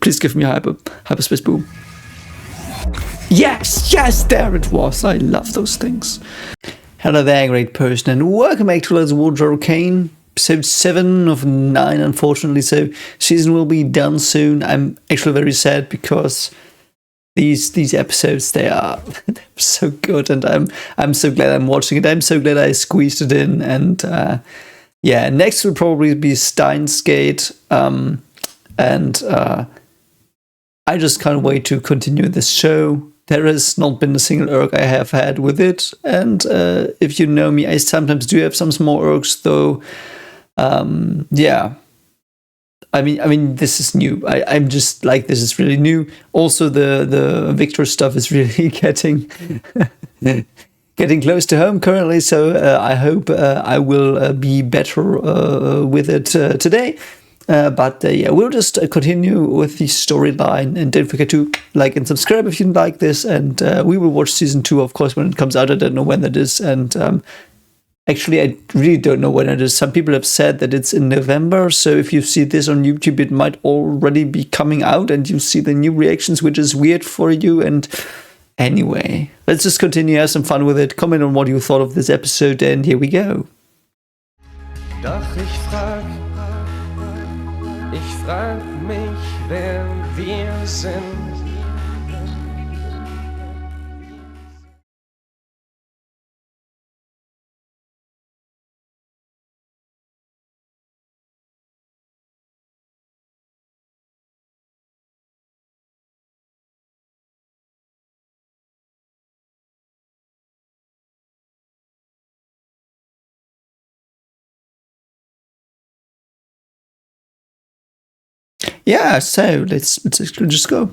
Please give me hyperspace boom. Yes, there it was. I love those things. Hello there, great person, and welcome back to Let's Watch Arcane. Episode 7 of 9, unfortunately, so season will be done soon. I'm actually very sad because these episodes, they're so good, and I'm so glad I'm watching it. I'm so glad I squeezed it in, and yeah, next will probably be Steins Gate, and I just can't wait to continue this show. There has not been a single irk I have had with it, and if you know me, I sometimes do have some small irks, though. Yeah, I mean, this is new. I'm just like, this is really new. Also, the Victor stuff is really getting close to home currently, so I hope I will be better with it today. But yeah, we'll just continue with the storyline, and don't forget to like and subscribe if you like this, and we will watch season 2, of course, when it comes out. I don't know when that is, and actually I really don't know when it is. Some people have said that it's in November, so if you see this on YouTube, it might already be coming out, and you see the new reactions, which is weird for you. And anyway, let's just continue, have some fun with it. Comment on what you thought of this episode, and here we go. Doch ich frag mich, wer wir sind. Yeah, so let's just go.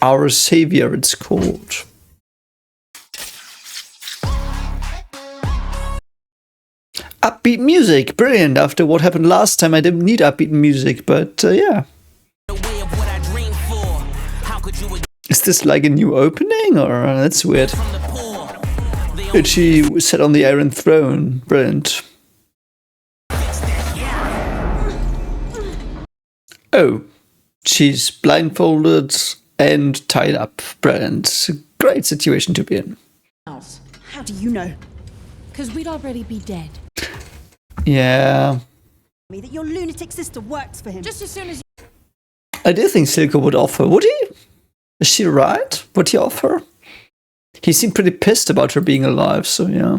Our Savior, it's called. Upbeat music, brilliant. After what happened last time, I didn't need upbeat music, but yeah. Is this like a new opening, or that's weird? She sat on the Iron Throne, brilliant. Oh, she's blindfolded and tied up. Brilliant. Great situation to be in. How do you know? Because we'd already be dead. Yeah. Me that your lunatic sister works for him. Just as soon as I do think Silco would offer. Would he? Is she right? Would he offer? He seemed pretty pissed about her being alive, so yeah.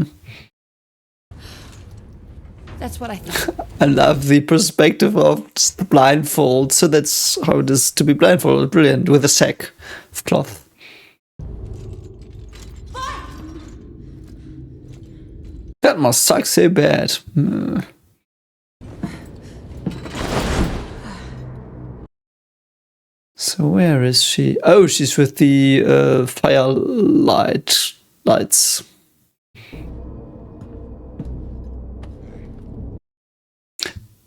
That's what I think. I love the perspective of just the blindfold. So that's how it is to be blindfolded. Brilliant. With a sack of cloth. That must suck so bad. So where is she? Oh, she's with the firelights.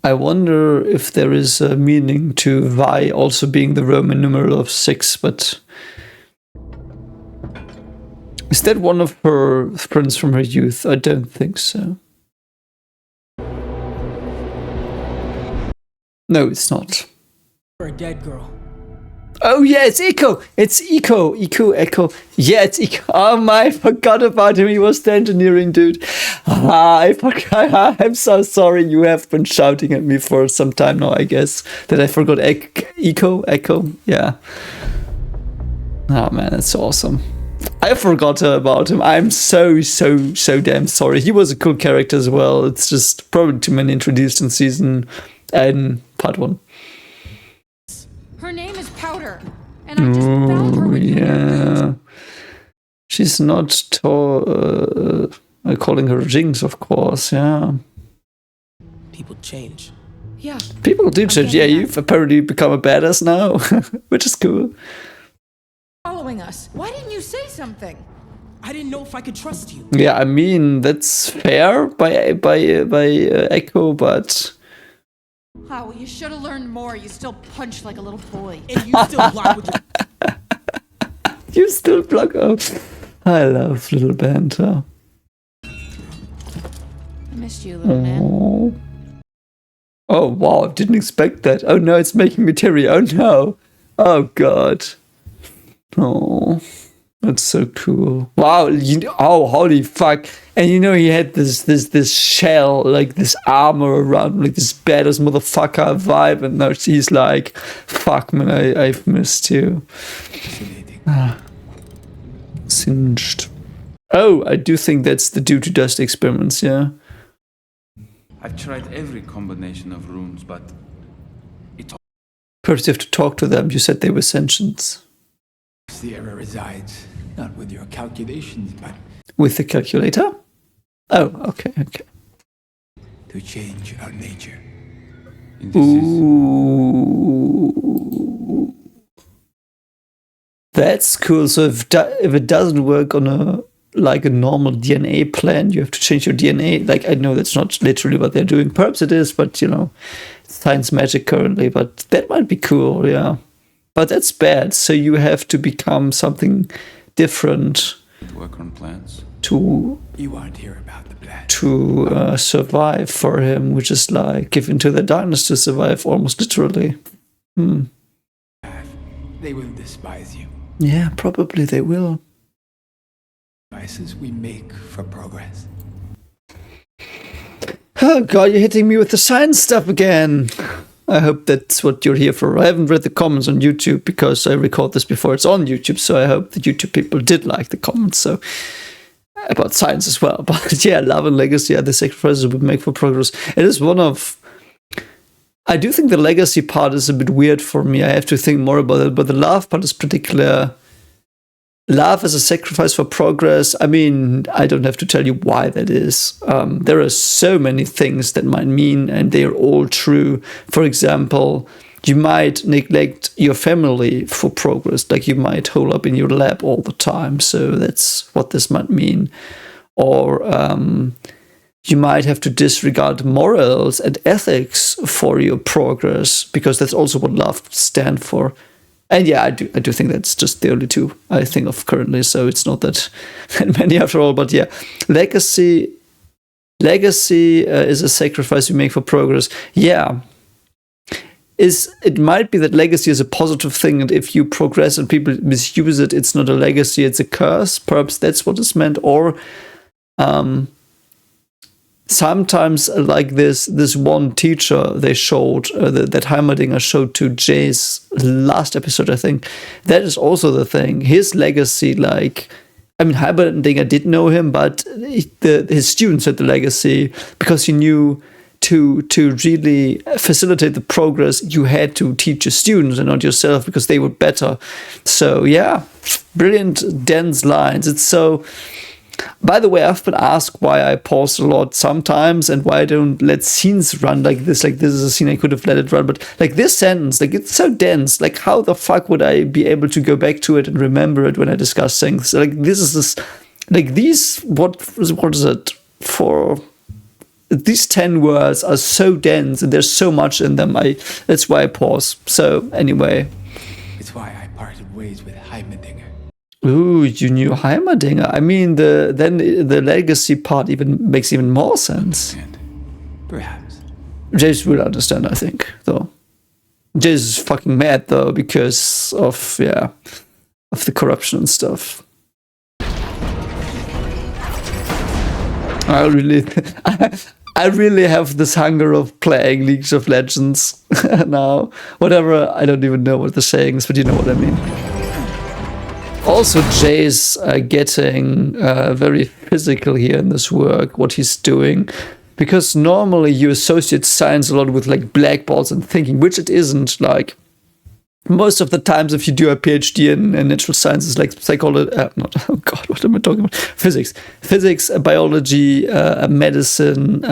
I wonder if there is a meaning to Vi also being the Roman numeral of 6, but is that one of her friends from her youth? I don't think so. No, it's not. You're a dead girl. Oh yeah, it's Echo! It's Echo! Echo. Yeah, it's Echo. Oh my, I forgot about him. He was the engineering dude. I forgot. I'm so sorry. You have been shouting at me for some time now, I guess. That I forgot Echo? Yeah. Oh man, that's awesome. I forgot about him. I'm so damn sorry. He was a cool character as well. It's just probably too many introduced in season and part 1. her name is Powder, and I just found her with yeah. She's not calling her Jinx, of course. Yeah. People change. Yeah. People do change. Yeah, you've apparently become a badass now, which is cool. Following us. Why didn't you say something? I didn't know if I could trust you. Yeah, I mean, that's fair by Echo, but Oh, well, you should have learned more. You still punch like a little boy. And you still block with your... You still block up. I love little banter. I missed you, little man. Oh, wow, I didn't expect that. Oh no, it's making me teary. Oh no. Oh god. Oh, that's so cool. Wow, oh, holy fuck. And he had this shell, like this armor around, like this badass motherfucker vibe, and now she's like, fuck man, I've missed you. Singed. Oh, I do think that's the due to dust experiments, yeah. I've tried every combination of runes, but Perhaps you have to talk to them. You said they were sentient. The error resides not with your calculations, but With the calculator? Oh, okay. to change our nature. Ooh. That's cool. So if it doesn't work on a normal DNA plan, you have to change your DNA. Like, I know that's not literally what they're doing. Perhaps it is, but science magic currently. But that might be cool, yeah. But that's bad. So you have to become something different work on plans. to You want to hear about the plan. survive for him, which is like give into the darkness to survive, almost literally. They will despise you. Yeah, probably they will. Devices we make for progress. Oh god, you're hitting me with the science stuff again. I hope that's what you're here for. I haven't read the comments on YouTube because I record this before it's on YouTube, so I hope the YouTube people did like the comments. So about science as well. But yeah, love and legacy are the sacrifices we make for progress. It is one of... I do think the legacy part is a bit weird for me. I have to think more about it, but the love part is particular. Love as a sacrifice for progress. I mean, I don't have to tell you why that is. There are so many things that might mean, and they're all true. For example, you might neglect your family for progress, like you might hole up in your lab all the time. So that's what this might mean. Or you might have to disregard morals and ethics for your progress, because that's also what love stands for. And yeah, I do think that's just the only two I think of currently. So it's not that many after all. But yeah, legacy is a sacrifice you make for progress. Yeah, it might be that legacy is a positive thing, and if you progress and people misuse it, it's not a legacy, it's a curse. Perhaps that's what is meant. Or sometimes, like this one teacher they showed, that Heimerdinger showed to Jay's last episode, I think, that is also the thing. His legacy, like, I mean, Heimerdinger did know him, but his students had the legacy, because he knew to really facilitate the progress, you had to teach your students and not yourself, because they were better. So yeah, brilliant, dense lines. It's so... By the way, I've been asked why I pause a lot sometimes and why I don't let scenes run like this. Like, this is a scene I could have let it run, but like this sentence, like, it's so dense. Like, how the fuck would I be able to go back to it and remember it when I discuss things? Like, this is this, like, these, what is it for? These 10 words are so dense and there's so much in them. That's why I pause. So anyway. It's why I parted ways with Heimerdinger. Ooh, you knew Heimerdinger. I mean, then the legacy part makes even more sense. Perhaps. Jace will understand, I think, though. Jace is fucking mad, though, because of the corruption and stuff. I really have this hunger of playing League of Legends now. Whatever, I don't even know what the saying is, but you know what I mean. Also, Jay's getting very physical here in this work, what he's doing. Because normally you associate science a lot with like blackboards and thinking, which it isn't. Like, most of the times if you do a PhD in natural sciences, like psychology, what am I talking about? Physics, biology, medicine,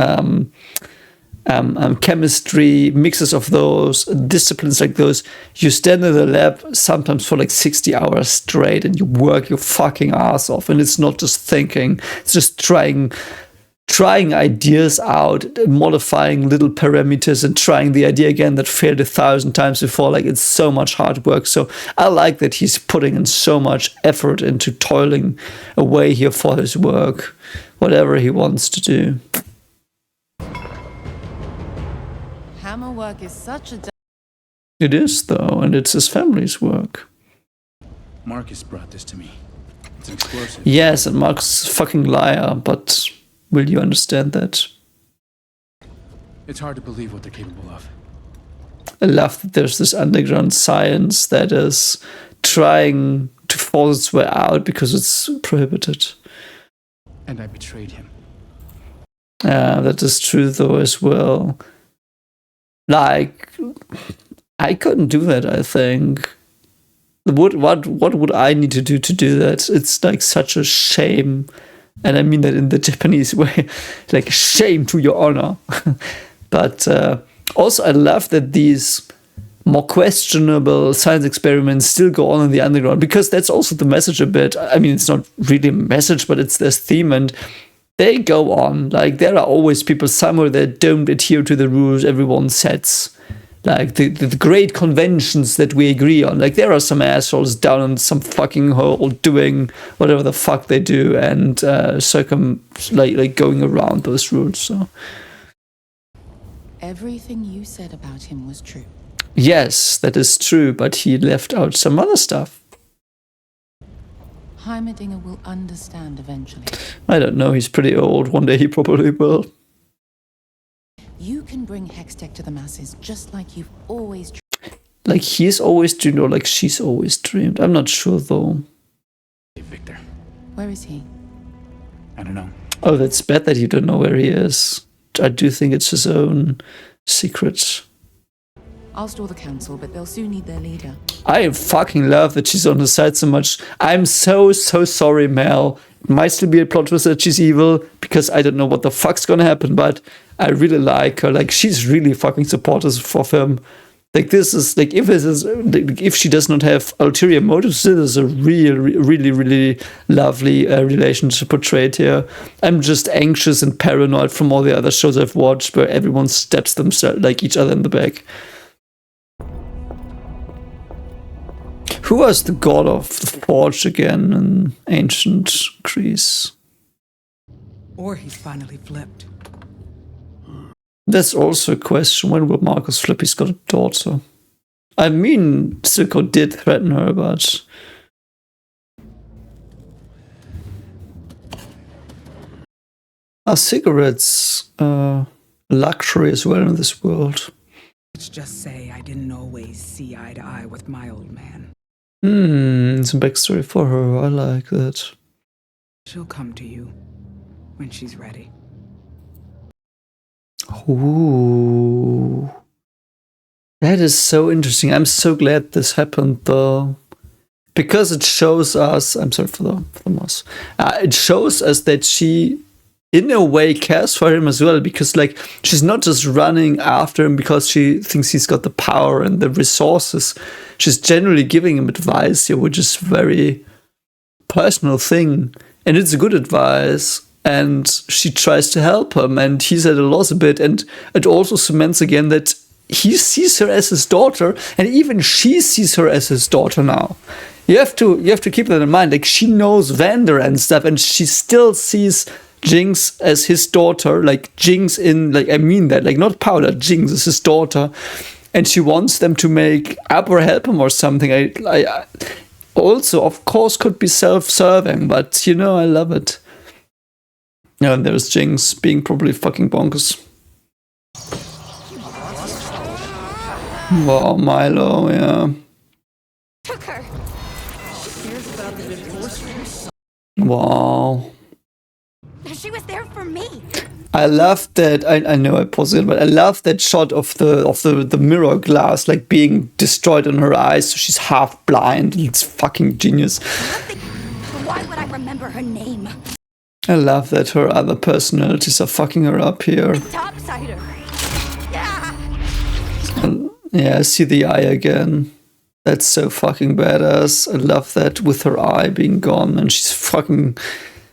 chemistry, mixes of those, disciplines like those. You stand in the lab sometimes for like 60 hours straight and you work your fucking ass off. And it's not just thinking, it's just trying ideas out, modifying little parameters and trying the idea again that failed 1,000 times before. Like, it's so much hard work. So I like that he's putting in so much effort into toiling away here for his work, whatever he wants to do. How Hammer work is such a... It is, though, and it's his family's work. Marcus brought this to me. It's an explosive. Yes, and Mark's a fucking liar, but will you understand that? It's hard to believe what they're capable of. I love that there's this underground science that is trying to force its way out because it's prohibited. And I betrayed him. That is true, though, as well. Like, I couldn't do that, I think. What would I need to do that? It's like such a shame. And I mean that in the Japanese way. Like, shame to your honor. But also, I love that these more questionable science experiments still go on in the underground, because that's also the message a bit. I mean, it's not really a message, but it's this theme, and they go on. Like, there are always people somewhere that don't adhere to the rules everyone sets. Like, the great conventions that we agree on. Like, there are some assholes down in some fucking hole doing whatever the fuck they do and like going around those rules, so... Everything you said about him was true. Yes, that is true, but he left out some other stuff. Heimerdinger will understand eventually. I don't know, he's pretty old. One day he probably will. You can bring Hextech to the masses just like you've always dreamed. Like he's always dreamed, or like she's always dreamed. I'm not sure, though. Hey, Victor. Where is he? I don't know. Oh, that's bad that you don't know where he is. I do think it's his own secret. I'll store the council, but they'll soon need their leader. I fucking love that she's on the side so much. I'm so sorry, Mel. It might still be a plot twist that she's evil, because I don't know what the fuck's gonna happen, but I really like her. Like, she's really fucking supportive of him. Like, this is, like, if she does not have ulterior motives, this is a really lovely relationship portrayed here. I'm just anxious and paranoid from all the other shows I've watched where everyone stabs themselves, like, each other in the back. Who was the god of the forge again in ancient Greece? Or he's finally flipped. That's also a question. When will Marcus flip? He's got a daughter. I mean, Silco did threaten her, but... Are cigarettes luxury as well in this world? Let's just say I didn't always see eye to eye with my old man. It's a backstory for her. I like that. She'll come to you when she's ready. Ooh. That is so interesting. I'm so glad this happened, though. Because it shows us... I'm sorry for the mouse. It shows us that she, in a way, cares for him as well. Because, like, she's not just running after him because she thinks he's got the power and the resources. She's generally giving him advice here, which is a very personal thing. And it's a good advice. And she tries to help him, and he's at a loss a bit. And it also cements again that he sees her as his daughter, and even she sees her as his daughter now. You have to keep that in mind. Like, she knows Vander and stuff, and she still sees Jinx as his daughter. Like, Jinx in, like, I mean that, like, not Powder. Jinx is his daughter, and she wants them to make up or help him or something. I also, of course, could be self-serving, but you know, I love it. Yeah, and there's Jinx being probably fucking bonkers. Wow, Milo, yeah. Took her. Wow. She was there for me. I love that. I know I paused it, but I love that shot of the mirror glass like being destroyed in her eyes, so she's half blind. It's fucking genius. Why would I remember her name? I love that her other personalities are fucking her up here. Topsider. Yeah. Yeah, I see the eye again. That's so fucking badass. I love that with her eye being gone and she's fucking,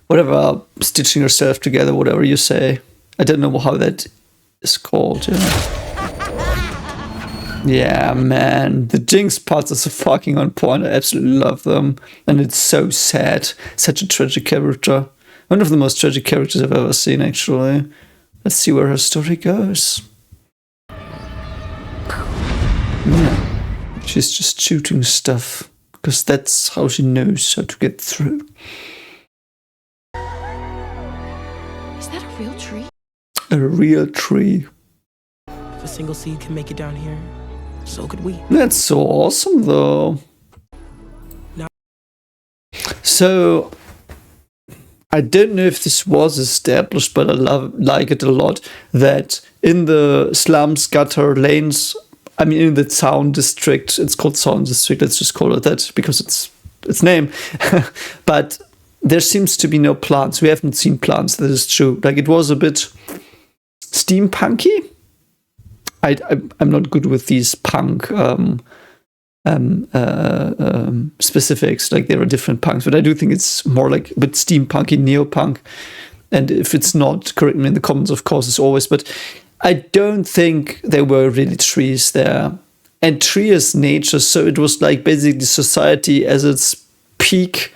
whatever, stitching herself together, whatever you say. I don't know how that is called, yeah, man. The Jinx parts are so fucking on point. I absolutely love them. And it's so sad. Such a tragic character. One of the most tragic characters I've ever seen, actually. Let's see where her story goes. Yeah. She's just shooting stuff because that's how she knows how to get through. Is that a real tree? A real tree. If a single seed can make it down here, so could we. That's so awesome, though. No. So, I don't know if this was established, but I like it a lot, that in the slums, gutter lanes, I mean, in the town district, it's called town district, let's just call it that because it's its name, but there seems to be no plants. We haven't seen plants, that is true. Like, it was a bit steampunky. I'm not good with these punk specifics. Like, there are different punks, but I do think it's more like a bit steampunky, neopunk. And if it's not, correct me in the comments, of course, as always. But I don't think there were really trees there. And tree is nature, so it was like basically society as its peak.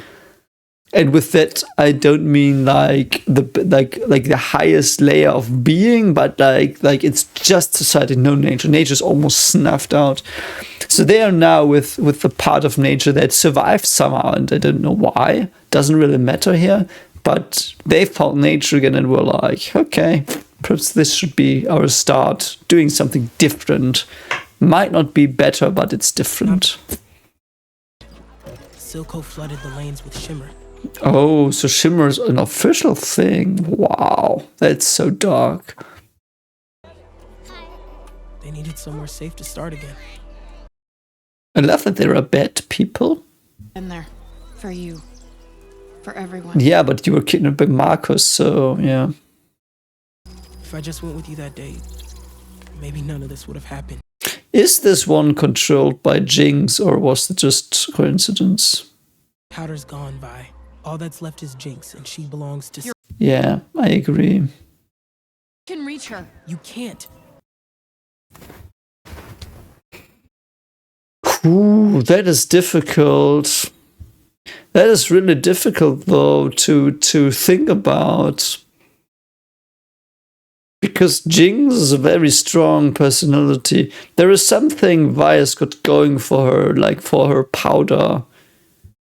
And with that, I don't mean like the highest layer of being, but like it's just society, no nature. Nature's almost snuffed out. So they are now with the part of nature that survived somehow, and I don't know why. Doesn't really matter here. But they found nature again and were like, okay, perhaps this should be our start, doing something different. Might not be better, but it's different. Silco flooded the lanes with shimmer. Oh, so shimmer's an official thing. Wow, that's so dark. They needed somewhere safe to start again. I love that there are bad people. In there. For you. For everyone. Yeah, but you were kidnapped by Marcus, so yeah. If I just went with you that day, maybe none of this would have happened. Is this one controlled by Jinx, or was it just coincidence? Powder's gone by. All that's left is Jinx, and she belongs to... Yeah, I agree. Can reach her. You can't. Ooh, that is difficult. That is really difficult, though, to think about. Because Jinx is a very strong personality. There is something Vi's got going for her, like for her powder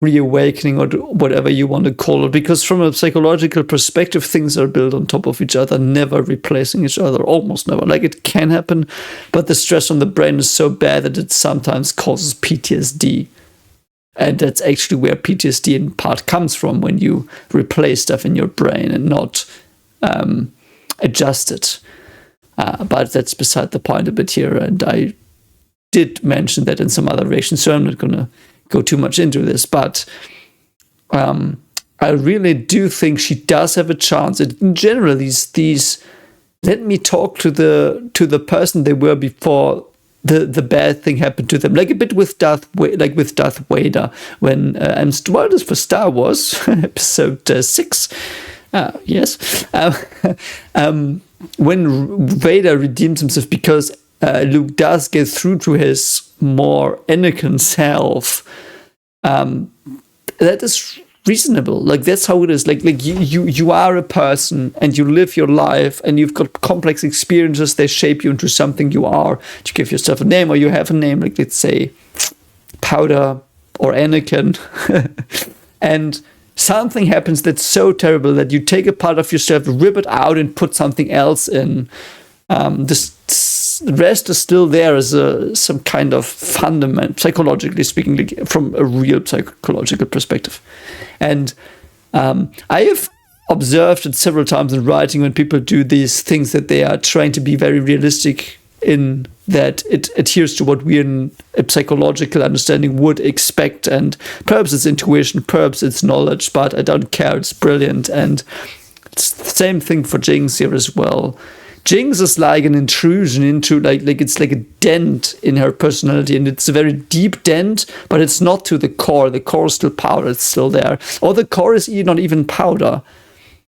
reawakening or whatever you want to call it. Because from a psychological perspective, things are built on top of each other, never replacing each other, almost never. Like, it can happen, but the stress on the brain is so bad that it sometimes causes PTSD. And that's actually where PTSD in part comes from, when you replace stuff in your brain and not adjust it. But that's beside the point a bit here. And I did mention that in some other reactions, so I'm not going to go too much into this. But I really do think she does have a chance. In general, these let me talk to the person they were before the bad thing happened to them, like a bit with Darth Vader when what is for Star Wars episode 6. Yes, when Vader redeems himself, because Luke does get through to his more Anakin self. That is reasonable. Like, that's how it is. Like you are a person and you live your life and you've got complex experiences. They shape you into something you are. You give yourself a name, or you have a name, like let's say Powder or Anakin, and something happens that's so terrible that you take a part of yourself, rip it out, and put something else in. The rest is still there as some kind of fundament, psychologically speaking, like from a real psychological perspective. And I have observed it several times in writing when people do these things that they are trying to be very realistic in that it adheres to what we in a psychological understanding would expect. And perhaps it's intuition, perhaps it's knowledge, but I don't care. It's brilliant. And it's the same thing for Jinx here as well. Jinx is like an intrusion into like it's like a dent in her personality, and it's a very deep dent, but it's not to the core. The core is still powder, it's still there. Or the core is not even powder.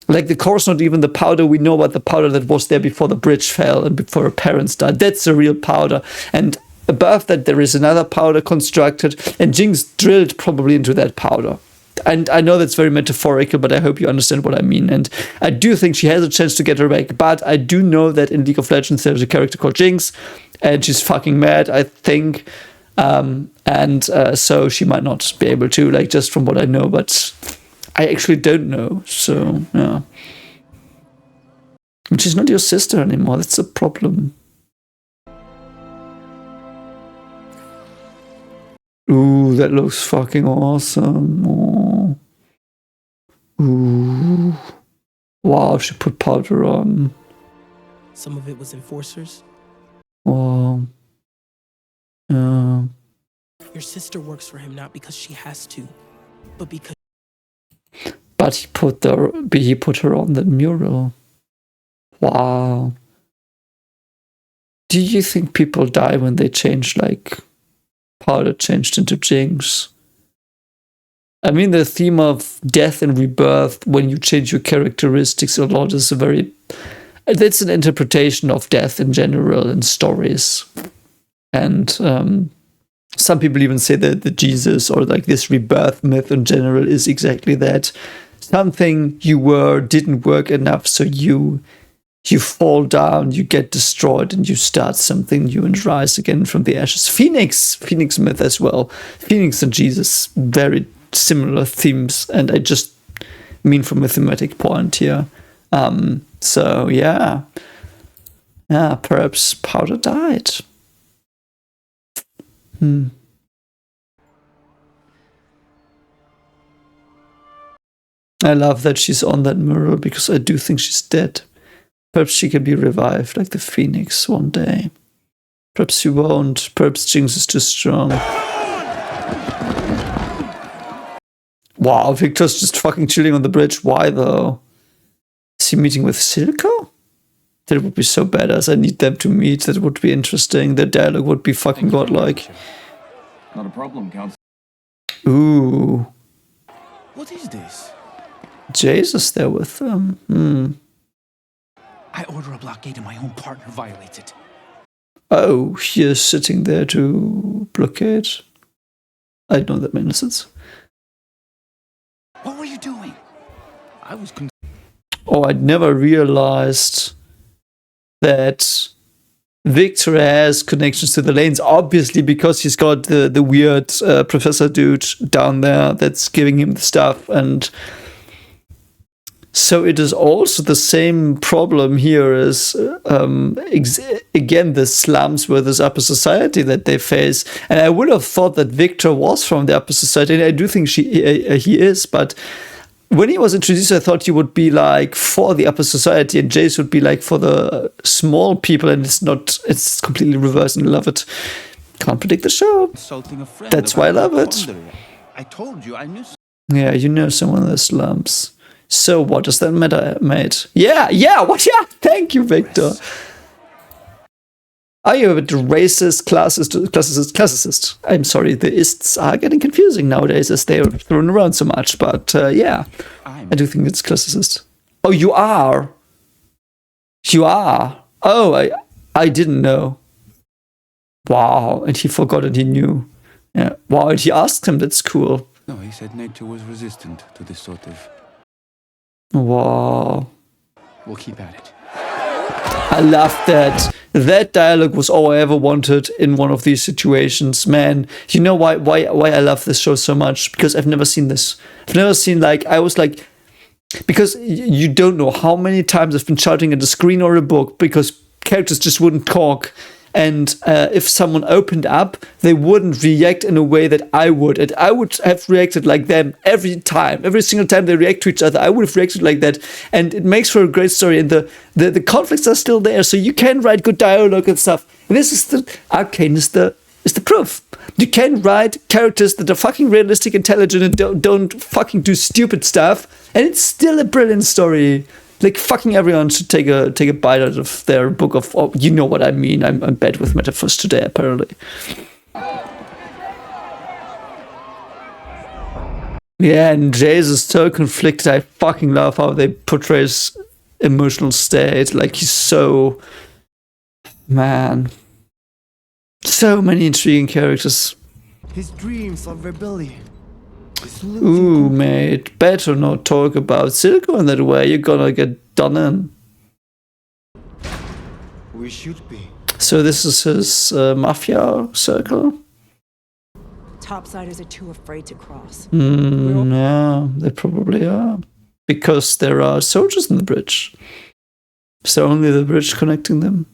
Like, the core is not even the powder we know about, the powder that was there before the bridge fell and before her parents died. That's the real powder. And above that, there is another powder constructed, and Jinx drilled probably into that powder. and I know that's very metaphorical, but I hope you understand what I mean. And I do think she has a chance to get her back. But I do know that in League of Legends there's a character called Jinx, and she's fucking mad, I think. So she might not be able to, like, just from what I know. But I actually don't know. So yeah. And she's not your sister anymore. That's a problem. Ooh, that looks fucking awesome. Oh. Ooh. Wow, she put powder on. Some of it was enforcers. Wow. Yeah. Your sister works for him not because she has to, but because. But he put her on the mural. Wow. Do you think people die when they change, like, powder changed into Jinx? I mean, the theme of death and rebirth when you change your characteristics a lot is it's an interpretation of death in general in stories. And some people even say that the Jesus or like this rebirth myth in general is exactly that. Something you were didn't work enough, so you fall down, you get destroyed, and you start something new and rise again from the ashes. Phoenix myth as well. Phoenix and Jesus, very similar themes, and I just mean from a thematic point here. So yeah, perhaps Powder died. I love that she's on that mural because I do think she's dead. Perhaps she can be revived like the Phoenix one day. Perhaps she won't. Perhaps Jinx is too strong. Wow, Victor's just fucking chilling on the bridge. Why though? Is he meeting with Silco? That would be so badass. I need them to meet. That would be interesting. Their dialogue would be fucking godlike. Not a problem, Council. Ooh. What is this? Jesus there with them. I order a blockade and my own partner violates it. Oh, he is sitting there to blockade. I don't know that makes sense. What were you doing? I was Oh, I'd never realized that Victor has connections to the lanes, obviously because he's got the weird professor dude down there that's giving him the stuff. And so it is also the same problem here as, again, the slums with this upper society that they face. And I would have thought that Victor was from the upper society, and I do think he is, but when he was introduced, I thought he would be like for the upper society and Jace would be like for the small people, and it's not, it's completely reversed, and I love it. Can't predict the show. That's why I love it. I told you I knew. Yeah, you know someone in the slums. So what does that matter, mate? Yeah, what? Yeah, thank you, Victor. Are you a bit racist, classicist? I'm sorry, the ists are getting confusing nowadays as they are thrown around so much, but yeah, I do think it's classicist. Oh, you are? You are? Oh, I didn't know. Wow, and he forgot and he knew. Yeah. Wow, and he asked him, that's cool. No, he said nature was resistant to this sort of... Wow. We'll keep at it. I love that. That dialogue was all I ever wanted in one of these situations, man. You know why I love this show so much? Because I've never seen this. I've never seen, like, I was like, because you don't know how many times I've been shouting at a screen or a book because characters just wouldn't talk. And if someone opened up, they wouldn't react in a way that I would. And I would have reacted like them every time. Every single time they react to each other, I would have reacted like that. And it makes for a great story. And the conflicts are still there. So you can write good dialogue and stuff. And this is the... Arcane is the proof. You can write characters that are fucking realistic, intelligent, and don't fucking do stupid stuff. And it's still a brilliant story. Like, fucking everyone should take a bite out of their book of... Oh, you know what I mean. I'm bad with metaphors today, apparently. Yeah, and Jace is so conflicted. I fucking love how they portray his emotional state. Like, he's so... Man. So many intriguing characters. His dreams of rebellion. Ooh, mate, better not talk about Silco in that way. You're gonna get done in. We should be. So this is his mafia circle? Topsiders are too afraid to cross. Yeah, they probably are. Because there are soldiers in the bridge. Is there only the bridge connecting them?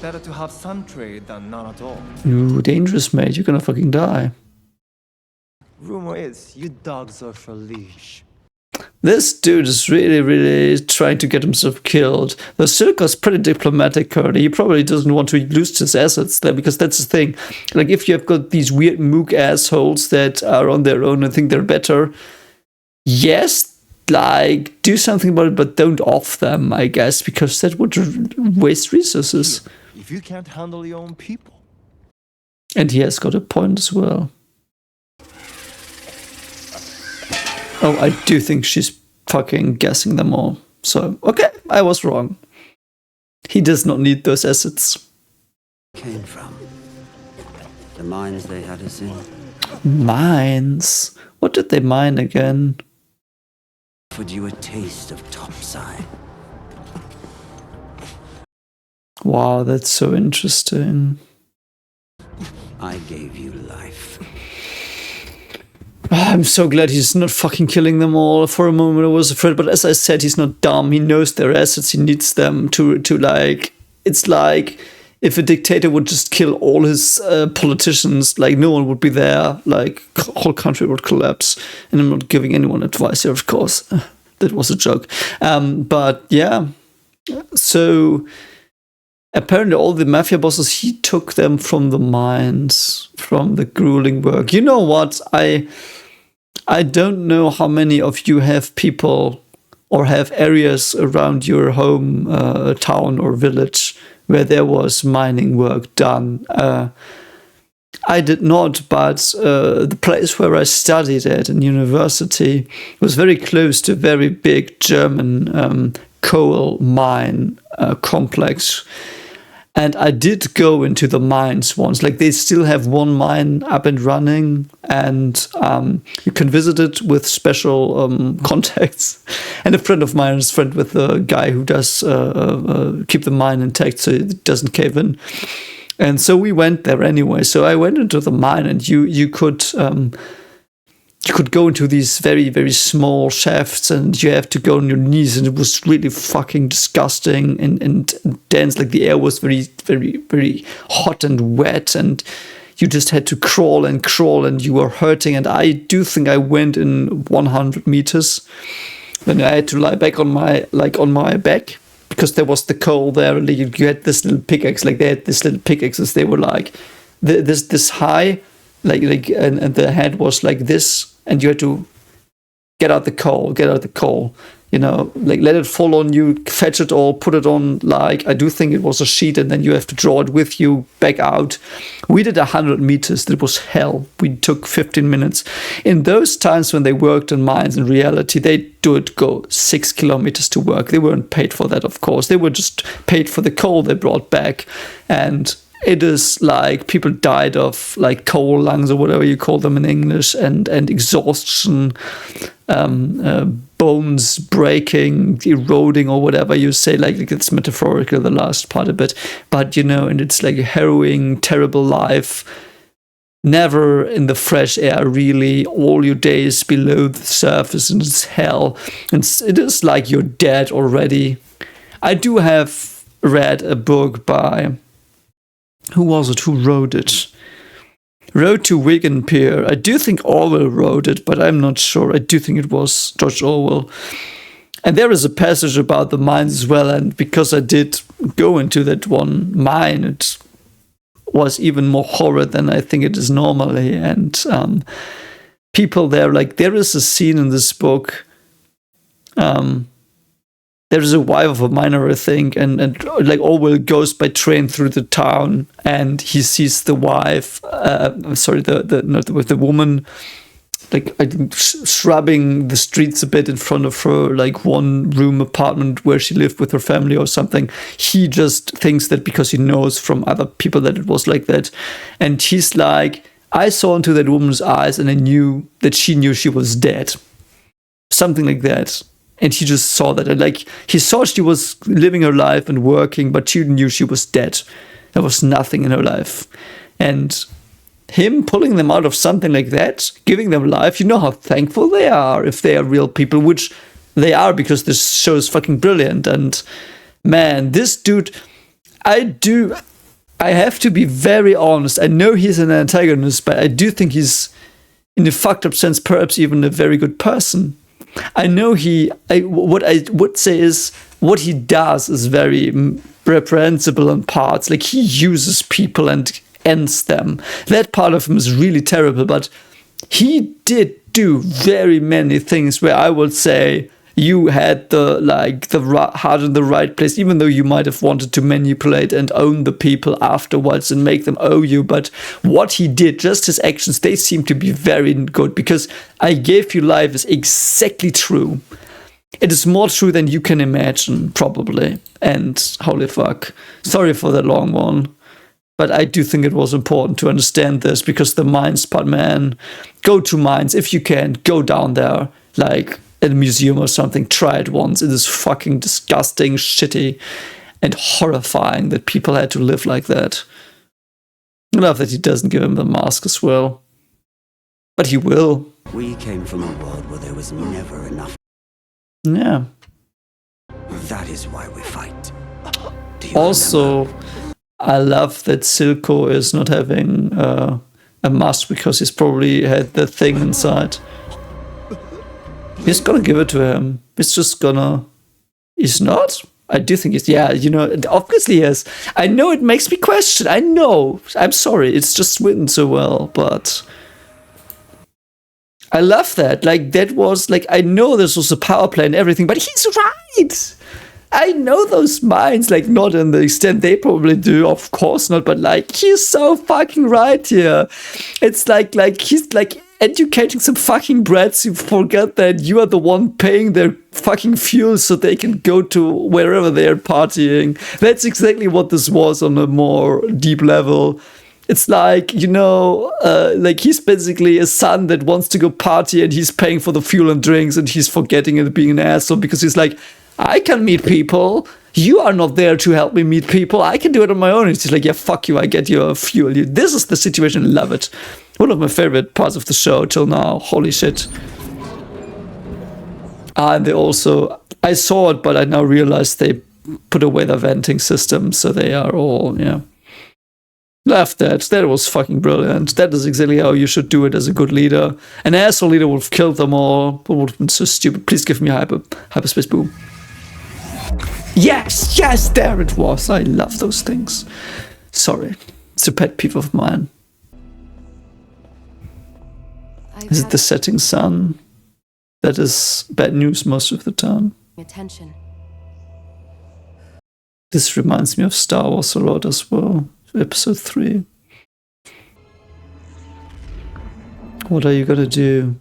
Better to have some trade than none at all. Ooh, dangerous, mate. You're gonna fucking die. Rumor is, you dogs are for leash. This dude is really trying to get himself killed. The Silco's pretty diplomatic currently. He probably doesn't want to lose his assets there, because that's the thing. Like, if you have got these weird mook assholes that are on their own and think they're better, yes, like, do something about it, but don't off them, I guess, because that would waste resources. If you can't handle your own people. And he has got a point as well. Oh, I do think she's fucking guessing them all. So, okay, I was wrong. He does not need those assets. Came from the mines they had us in. Mines? What did they mine again? Offered you a taste of topside. Wow, that's so interesting. I gave you life. I'm so glad he's not fucking killing them all. For a moment I was afraid, but as I said, he's not dumb. He knows their assets. He needs them to like... It's like if a dictator would just kill all his politicians, like no one would be there. Like, whole country would collapse. And I'm not giving anyone advice here, of course. That was a joke. But yeah. So... Apparently all the mafia bosses, he took them from the mines, from the grueling work. You know what? I don't know how many of you have people or have areas around your home town or village where there was mining work done. I did not, but the place where I studied at in university was very close to a very big German coal mine complex. And I did go into the mines once. Like, they still have one mine up and running, and you can visit it with special contacts. And a friend of mine is friend with the guy who does keep the mine intact so it doesn't cave in. And so we went there anyway. So I went into the mine, and you could go into these very small shafts, and you have to go on your knees, and it was really fucking disgusting and dense. Like, the air was very hot and wet, and you just had to crawl, and you were hurting. And I do think I went in 100 meters. Then I had to lie back on my back, because there was the coal there, and you had this little pickaxe. Like, they had this little pickaxes. They were like this high, like and the head was like this. And you had to get out the coal, you know, like let it fall on you, fetch it all, put it on, like, I do think it was a sheet, and then you have to draw it with you back out. We did 100 meters. That was hell. We took 15 minutes. In those times when they worked in mines, in reality, they did go 6 kilometers to work. They weren't paid for that, of course. They were just paid for the coal they brought back. And it is like people died of like coal lungs or whatever you call them in English, and exhaustion, bones breaking, eroding, or whatever you say. Like it's metaphorical, the last part of it. But, you know, and it's like a harrowing, terrible life. Never in the fresh air, really. All your days below the surface, and it's hell. And it is like you're dead already. I do have read a book by... Who was it? Who wrote it? Road to Wigan Pier. I do think Orwell wrote it, but I'm not sure. I do think it was George Orwell. And there is a passage about the mines as well, and because I did go into that one mine, it was even more horror than I think it is normally. And people there, like, there is a scene in this book. There is a wife of a miner, I think, and like Orwell goes by train through the town, and he sees the wife. The woman, like, I think scrubbing the streets a bit in front of her, like, one-room apartment where she lived with her family or something. He just thinks that because he knows from other people that it was like that, and he's like, I saw into that woman's eyes and I knew that she knew she was dead. Something like that. And he just saw that. And like, he saw she was living her life and working, but she knew she was dead. There was nothing in her life. And him pulling them out of something like that, giving them life, you know how thankful they are if they are real people, which they are because this show is fucking brilliant. And man, this dude, I have to be very honest. I know he's an antagonist, but I do think he's, in a fucked up sense, perhaps even a very good person. I know what I would say is what he does is very reprehensible in parts. Like, he uses people and ends them. That part of him is really terrible, but he did do very many things where I would say you had the heart in the right place, even though you might have wanted to manipulate and own the people afterwards and make them owe you. But what he did, just his actions, they seem to be very good, because I gave you life is exactly true. It is more true than you can imagine, probably. And holy fuck, sorry for the long one. But I do think it was important to understand this, because the mines part, man, go to mines if you can, go down there, like at a museum or something, try it once. It is fucking disgusting, shitty, and horrifying that people had to live like that. I love that he doesn't give him the mask as well. But he will. We came from a world where there was never enough. Yeah. That is why we fight. Also, I love that Silco is not having a mask, because he's probably had the thing inside. He's gonna give it to him. He's just gonna... He's not? I do think he's... Yeah, you know, obviously he is. I know it makes me question. I know. I'm sorry. It's just written so well, but... I love that. Like, that was... Like, I know this was a power play and everything, but he's right! I know those minds, like, not in the extent they probably do, of course not, but, like, he's so fucking right here. It's like he's, like, educating some fucking brats who forget that you are the one paying their fucking fuel so they can go to wherever they're partying. That's exactly what this was on a more deep level. It's like, you know, like, he's basically a son that wants to go party and he's paying for the fuel and drinks and he's forgetting and being an asshole because he's like, I can meet people. You are not there to help me meet people. I can do it on my own. It's just like, yeah, fuck you. I get your fuel. This is the situation. Love it. One of my favorite parts of the show till now. Holy shit. And they also, I saw it, but I now realized they put away the venting system. So they are all, yeah. Love that. That was fucking brilliant. That is exactly how you should do it as a good leader. An asshole leader would have killed them all. It would have been so stupid. Please give me hyperspace boom. Yes, yes, there it was. I love those things. Sorry. It's a pet peeve of mine. Is it the setting sun? That is bad news most of the time. Attention. This reminds me of Star Wars a lot as well. Episode 3. What are you gonna do?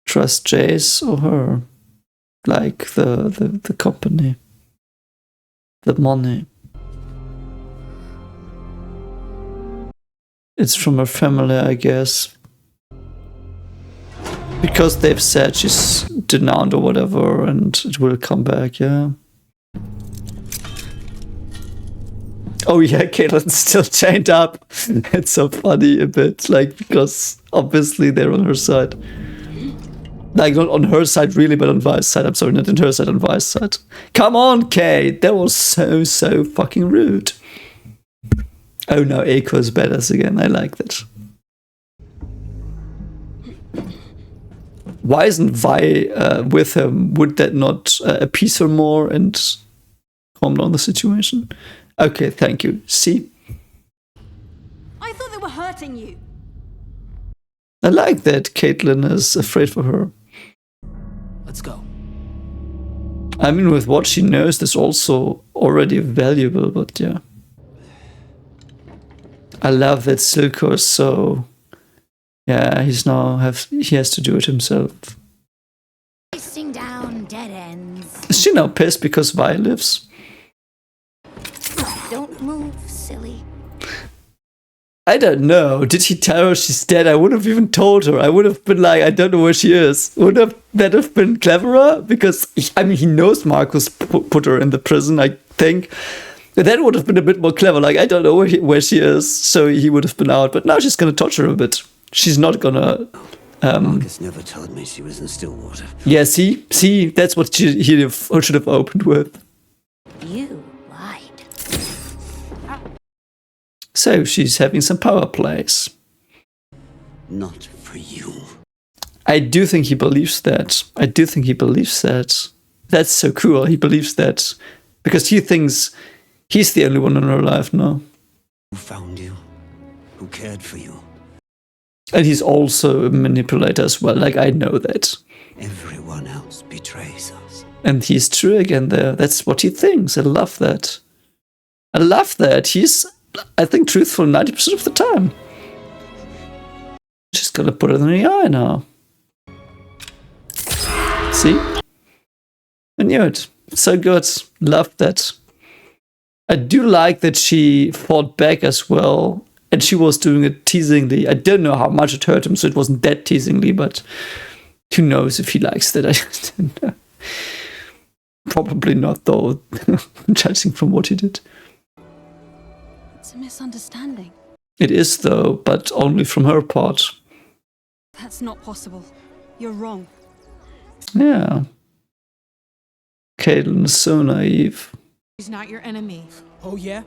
Trust Jace or her? Like the company. The money. It's from her family, I guess. Because they've said she's denounced or whatever and it will come back, yeah. Oh yeah, Caitlin's still chained up. It's so funny a bit, like, because obviously they're on her side. Like, not on her side really, but on Vi's side. I'm sorry, not on her side, on Vi's side. Come on, Kate! That was so fucking rude. Oh no, Eiko's badass again. I like that. Why isn't Vi with him? Would that not appease her more and calm down the situation? Okay, thank you. See? I thought they were hurting you. I like that Caitlin is afraid for her. Let's go. I mean, with what she knows, that's also already valuable, but yeah. I love that Silco is so... Yeah, he has to do it himself. Wasting down dead ends. Is she now pissed because Vi lives? Don't move, silly. I don't know. Did he tell her she's dead? I would have even told her. I would have been like, I don't know where she is. Would that have been cleverer? Because, I mean, he knows Marcus put her in the prison, I think. That would have been a bit more clever. Like, I don't know where she is, so he would have been out. But now she's going to torture her a bit. She's not going to... Marcus never told me she was in Stillwater. Yeah, see? That's what he should have opened with. You lied. So, she's having some power plays. Not for you. I do think he believes that. That's so cool. He believes that. Because he thinks he's the only one in her life now. Who found you? Who cared for you? And he's also a manipulator as well. Like, I know that. Everyone else betrays us. And he's true again there. That's what he thinks. I love that. He's, I think, truthful 90% of the time. Just gonna put it in the eye now. See? I knew it. So good. Love that. I do like that she fought back as well. And she was doing it teasingly. I don't know how much it hurt him, so it wasn't that teasingly, but who knows if he likes that. I don't know. Probably not, though, judging from what he did. It's a misunderstanding. It is, though, but only from her part. That's not possible. You're wrong. Yeah. Caitlyn is so naive. He's not your enemy. Oh, yeah?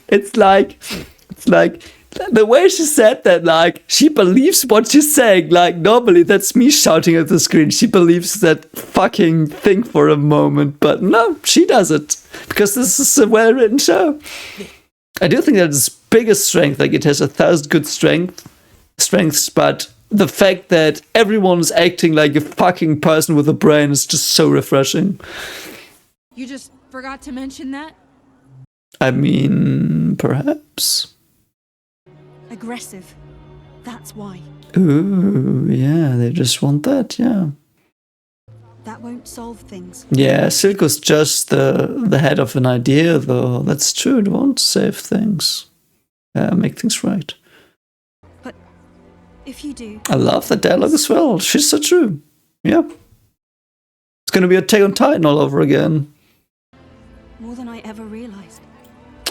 it's like the way she said that, like, she believes what she's saying. Like, normally that's me shouting at the screen. She believes that fucking thing for a moment, but no, she does it because this is a well-written show. I do think that its biggest strength, like, it has 1,000 good strengths, but the fact that everyone's acting like a fucking person with a brain is just so refreshing. You just forgot to mention that? I mean, perhaps. Aggressive. That's why. Ooh, yeah, they just want that, yeah. That won't solve things. Yeah, Silco's just the head of an idea, though. That's true, it won't save things. Make things right. But if you do... I love that dialogue as well. She's so true. Yeah. It's gonna be Attack on Titan all over again. More than I ever realized.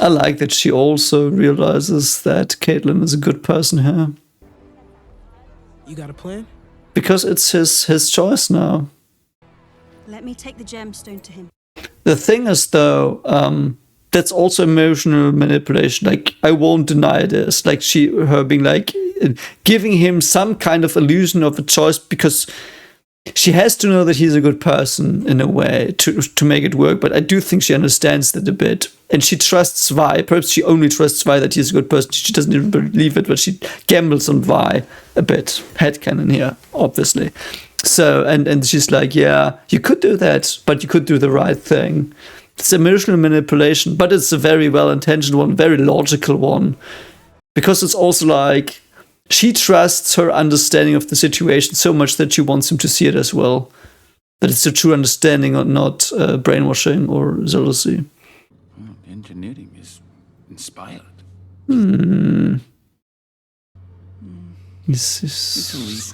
I like that she also realizes that Caitlyn is a good person here. You got a plan? Because it's his choice now. Let me take the gemstone to him. The thing is, though, that's also emotional manipulation. Like, I won't deny this. Like, her being like, giving him some kind of illusion of a choice because she has to know that he's a good person in a way to make it work. But I do think she understands that a bit. And she trusts Vi. Perhaps she only trusts Vi that he's a good person. She doesn't even believe it, but she gambles on Vi a bit. Headcanon here, obviously. So, and she's like, yeah, you could do that, but you could do the right thing. It's emotional manipulation, but it's a very well-intentioned one, very logical one. Because it's also like, she trusts her understanding of the situation so much that she wants him to see it as well. That it's a true understanding and not brainwashing or jealousy. Well, engineering is inspired.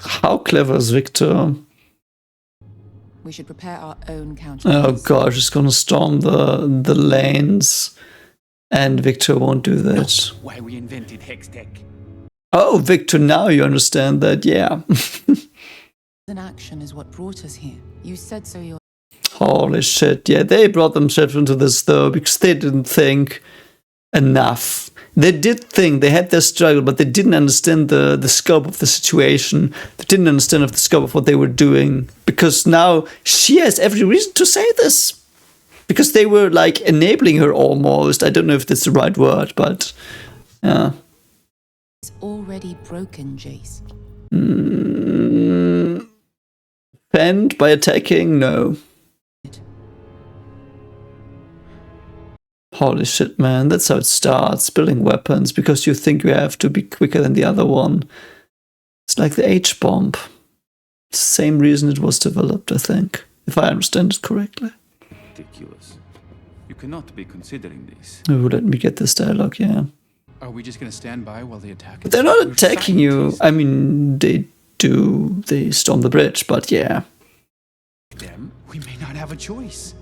How clever is Victor? We should prepare our own counter. Oh gosh, he's gonna storm the lanes, and Victor won't do that. Why we invented Hextech. Oh, Victor, now you understand that, yeah. An action is what brought us here. You said so yourself. Holy shit, yeah, they brought themselves into this though, because they didn't think enough. They did think, they had their struggle, but they didn't understand the scope of the situation. They didn't understand the scope of what they were doing. Because now she has every reason to say this. Because they were like enabling her almost. I don't know if that's the right word, but yeah. It's already broken, Jace. Defend by attacking? No. Holy shit, man, that's how it starts, building weapons, because you think you have to be quicker than the other one. It's like the H-bomb. Same reason it was developed, I think, if I understand it correctly. Ridiculous. You cannot be considering this. Oh, let me get this dialogue, yeah. Are we just gonna stand by while they attack? But they're not attacking you. I mean, they do. They storm the bridge, but yeah. Them? We may not have a choice.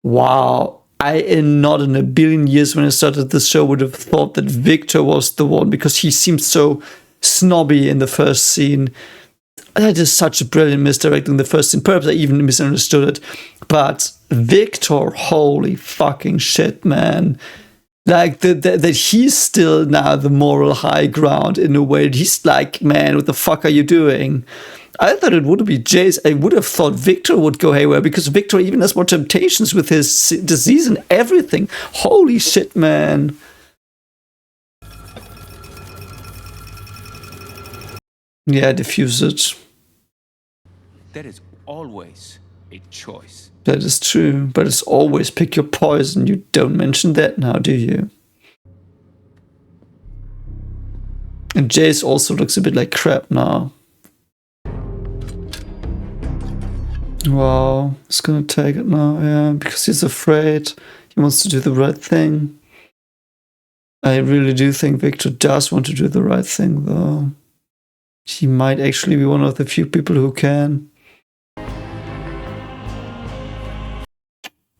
Wow. Not in a billion years when I started this show would have thought that Victor was the one, because he seemed so snobby in the first scene. That is such a brilliant misdirecting in the first scene. Perhaps I even misunderstood it. But Victor, holy fucking shit, man. Like, that he's still now the moral high ground in a way. He's like, man, what the fuck are you doing? I thought it would be Jace. I would have thought Victor would go haywire, because Victor even has more temptations with his disease and everything. Holy shit, man. Yeah, diffuse it. There is always a choice. That is true, but it's always pick your poison. You don't mention that now, do you? And Jace also looks a bit like crap now. Wow, he's gonna take it now, yeah, because he's afraid. He wants to do the right thing. I really do think Victor does want to do the right thing, though. He might actually be one of the few people who can.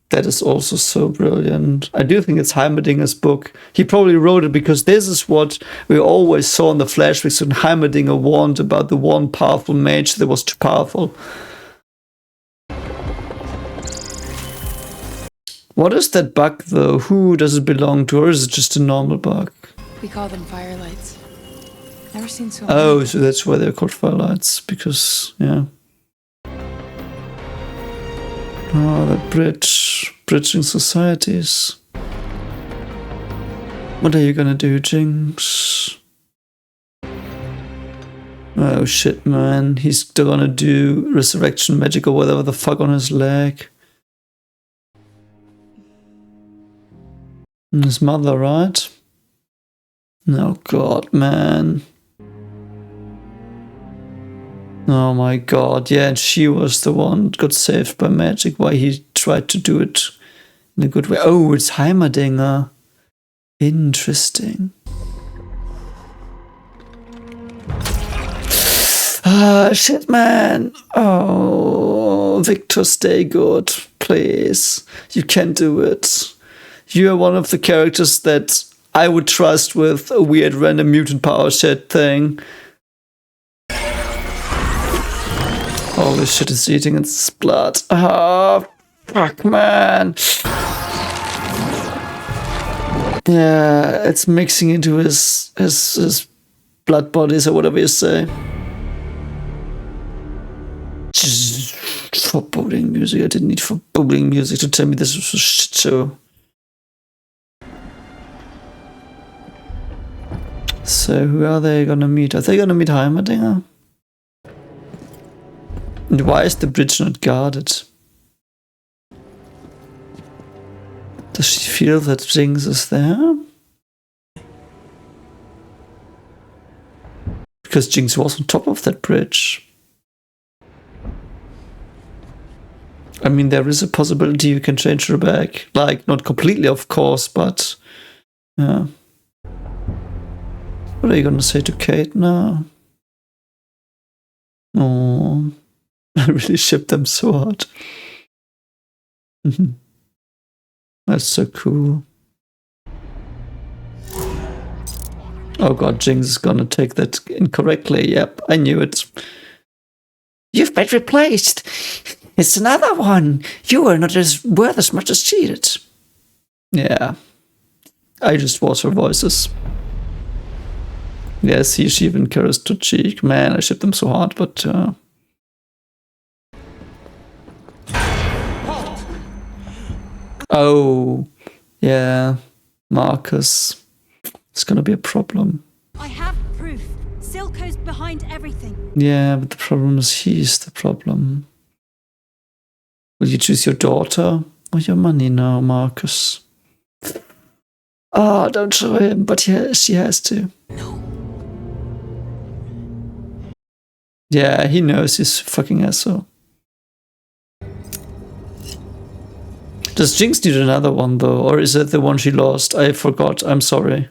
That is also so brilliant. I do think it's Heimerdinger's book. He probably wrote it because this is what we always saw in the flashbacks when Heimerdinger warned about the one powerful mage that was too powerful. What is that bug though? Who does it belong to, or is it just a normal bug? We call them firelights. Never seen so Oh, many. so that's why they're called firelights, because, yeah. Oh, that bridging societies. What are you gonna do, Jinx? Oh shit, man. He's gonna do resurrection magic or whatever the fuck on his leg. And his mother, right? Oh god, man. Oh my god, yeah, and she was the one that got saved by magic, why he tried to do it in a good way. Oh, it's Heimerdinger. Interesting. Ah, shit, man. Oh, Victor, stay good, please. You can do it. You are one of the characters that I would trust with a weird random mutant power shit thing. Holy shit, is eating its blood. Ah, fuck, man. Yeah, it's mixing into his blood bodies or whatever you say. Foreboding music. I didn't need foreboding music to tell me this was a shit show. So who are they gonna meet? Are they gonna meet Heimerdinger? And why is the bridge not guarded? Does she feel that Jinx is there? Because Jinx was on top of that bridge. I mean, there is a possibility you can change her back. Like, not completely, of course, but... yeah. What are you gonna say to Kate now? Oh, I really shipped them so hard. That's so cool. Oh god, Jinx is gonna take that incorrectly. Yep, I knew it. You've been replaced. It's another one. You are not as worth as much as she did. Yeah. I just watch her voices. Yeah, see, she even carries to cheek. Man, I ship them so hard, but oh, yeah, Marcus. It's gonna be a problem. I have proof. Silco's behind everything. Yeah, but the problem is he's the problem. Will you choose your daughter or your money now, Marcus? Oh, don't show him, but yeah, she has to. No. Yeah, he knows he's fucking asshole. Does Jinx need another one though, or is it the one she lost? I forgot, I'm sorry.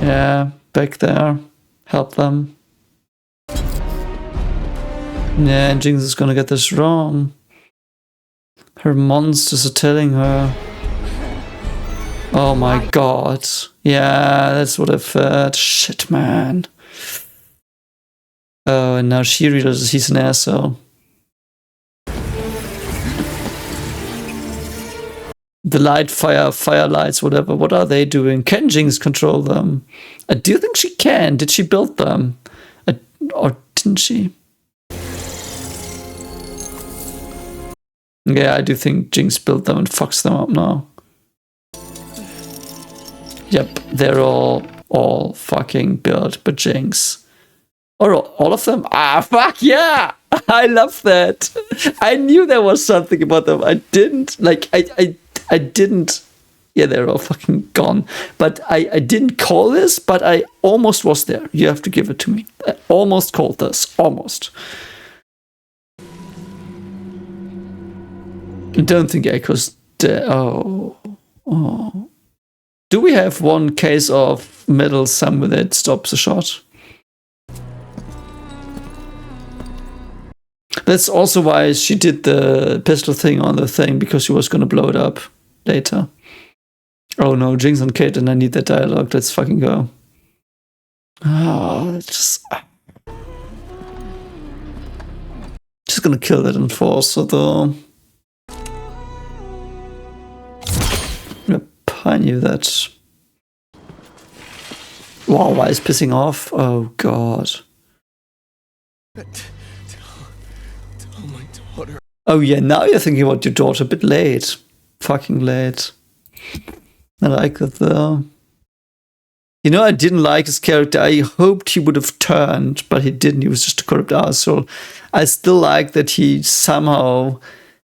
Yeah, back there. Help them. Yeah, and Jinx is gonna get this wrong. Her monsters are telling her. Oh my god. Yeah, that's what I've heard. Shit, man. Oh, and now she realizes he's an asshole. The light, fire lights, whatever. What are they doing? Can Jinx control them? I do think she can. Did she build them? Or didn't she? Yeah, I do think Jinx built them and fucks them up now. Yep, they're all fucking built, but Jinx. Or all of them? Ah, fuck yeah! I love that. I knew there was something about them. I didn't, like, I didn't, yeah, they're all fucking gone. But I didn't call this, but I almost was there. You have to give it to me. I almost called this, almost. I don't think Echo's dead. Oh. Do we have one case of metal somewhere that stops a shot? That's also why she did the pistol thing on the thing, because she was gonna blow it up later. Oh no, Jinx and Kate, and I need that dialogue. Let's fucking go. Oh, just gonna kill that enforcer though. Yep, I knew that. Wow, why is pissing off? Oh god. Oh yeah, now you're thinking about your daughter. A bit late. Fucking late. I like that though. You know, I didn't like his character. I hoped he would have turned, but he didn't. He was just a corrupt asshole. I still like that he somehow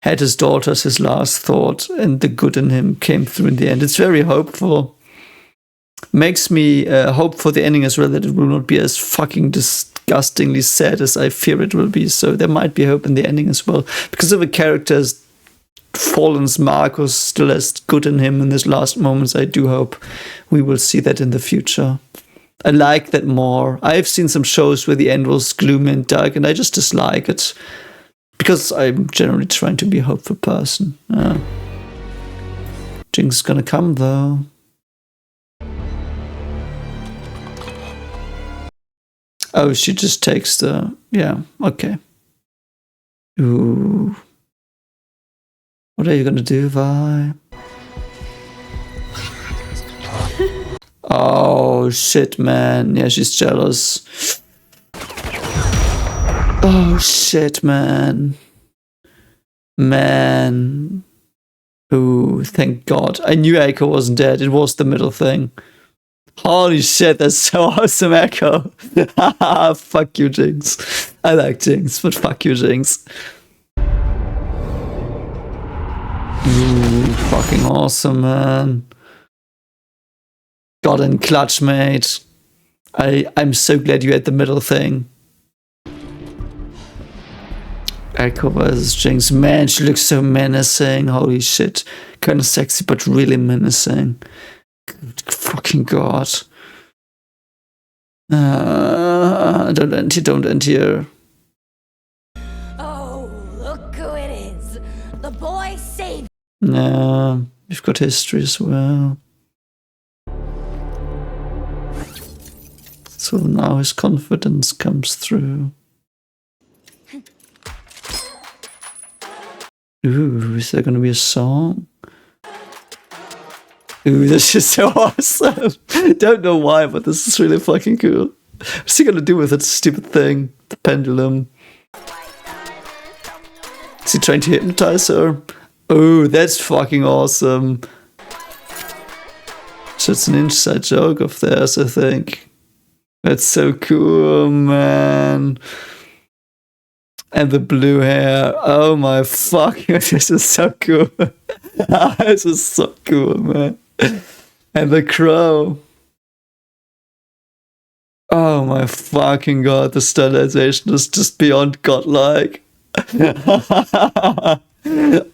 had his daughter as his last thought, and the good in him came through in the end. It's very hopeful. Makes me hope for the ending as well, that it will not be as fucking disgustingly sad as I fear it will be. So there might be hope in the ending as well. Because of a character as fallen as Marcus still has good in him in his last moments, I do hope we will see that in the future. I like that more. I've seen some shows where the end was gloomy and dark, and I just dislike it. Because I'm generally trying to be a hopeful person. Jinx is gonna come though. Oh, she just takes the... Yeah, okay. Ooh. What are you gonna do, Vi? Oh, shit, man. Yeah, she's jealous. Oh, shit, man. Man. Ooh, thank God. I knew Echo wasn't dead. It was the middle thing. Holy shit, that's so awesome, Echo. Fuck you, Jinx. I like Jinx, but fuck you, Jinx. Ooh, fucking awesome, man. God in clutch, mate. I'm so glad you had the middle thing. Echo versus Jinx. Man, she looks so menacing. Holy shit. Kind of sexy, but really menacing. Fucking God. Don't end here. Oh, look who it is. The boy saved. Nah, we've got history as well. So now his confidence comes through. Ooh, is there gonna be a song? Ooh, this is so awesome. Don't know why, but this is really fucking cool. What's he gonna do with that stupid thing? The pendulum. Is he trying to hypnotize her? Oh, that's fucking awesome. So it's an inside joke of theirs, I think. That's so cool, man. And the blue hair. Oh my fuck. This is so cool. This is so cool, man. And the crow. Oh my fucking god, the stylization is just beyond godlike.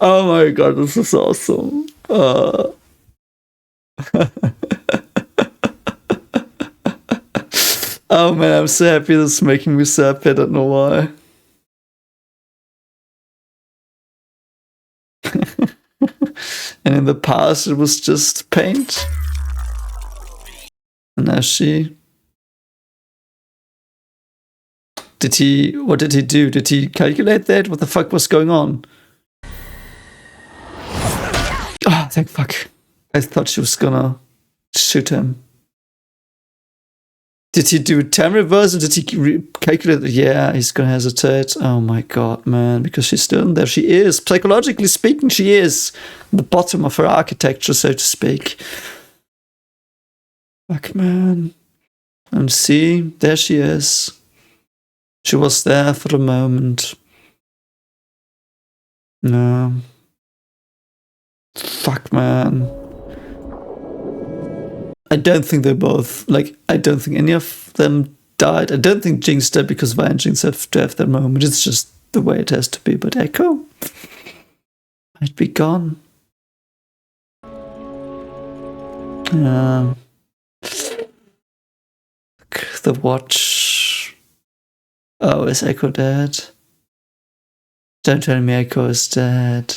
Oh my god, this is awesome. Oh man, I'm so happy. This is making me so happy. I don't know why. And in the past, it was just paint. And now she... What did he do? Did he calculate that? What the fuck was going on? Oh, thank fuck. I thought she was gonna shoot him. Did he do time reverse or did he calculate? Yeah, he's gonna hesitate. Oh my god, man. Because she's still in there. She is. Psychologically speaking, she is. The bottom of her architecture, so to speak. Fuck, man. And see, there she is. She was there for a moment. No. Fuck, man. I don't think they both, like, I don't think any of them died. I don't think Jinx died because Vi and Jinx have to have their moment. It's just the way it has to be. But Echo might be gone. The watch. Oh, is Echo dead? Don't tell me Echo is dead.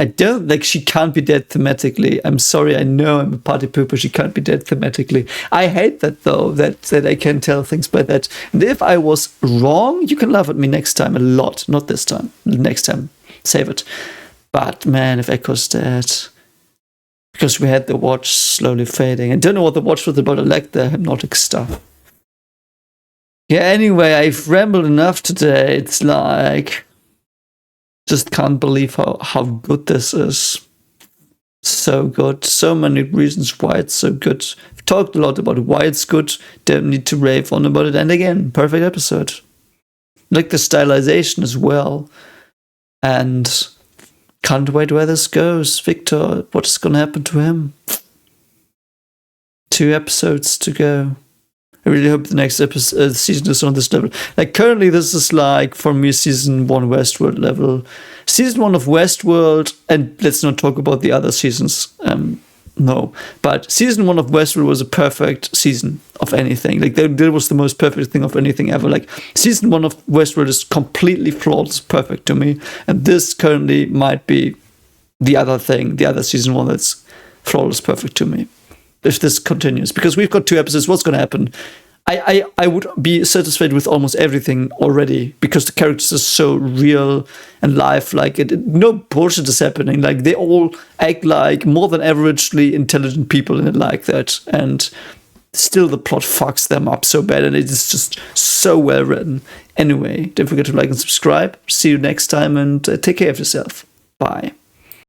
I don't, like, she can't be dead thematically. I'm sorry, I know I'm a party pooper, she can't be dead thematically. I hate that, though, that I can tell things by that. And if I was wrong, you can laugh at me next time a lot. Not this time. Next time. Save it. But, man, if Echo's dead... Because we had the watch slowly fading. I don't know what the watch was about. I like the hypnotic stuff. Yeah, anyway, I've rambled enough today. It's like... Just can't believe how good this is. So good. So many reasons why it's so good. I've talked a lot about why it's good. Don't need to rave on about it. And again, perfect episode. Like the stylization as well. And can't wait where this goes. Victor, what's going to happen to him? 2 episodes to go. I really hope the next episode, season is on this level. Like, currently, this is like, for me, season 1 Westworld level. Season 1 of Westworld, and let's not talk about the other seasons. No. But season 1 of Westworld was a perfect season of anything. Like, that was the most perfect thing of anything ever. Like, season 1 of Westworld is completely flawless, perfect to me. And this currently might be the other thing, the other season 1 that's flawless, perfect to me. If this continues, because we've got 2 episodes, what's going to happen? I would be satisfied with almost everything already, because the characters are so real and lifelike. No bullshit is happening. Like, they all act like more than averagely intelligent people in it like that, and still the plot fucks them up so bad, and it is just so well written. Anyway, don't forget to like and subscribe. See you next time, and take care of yourself. Bye.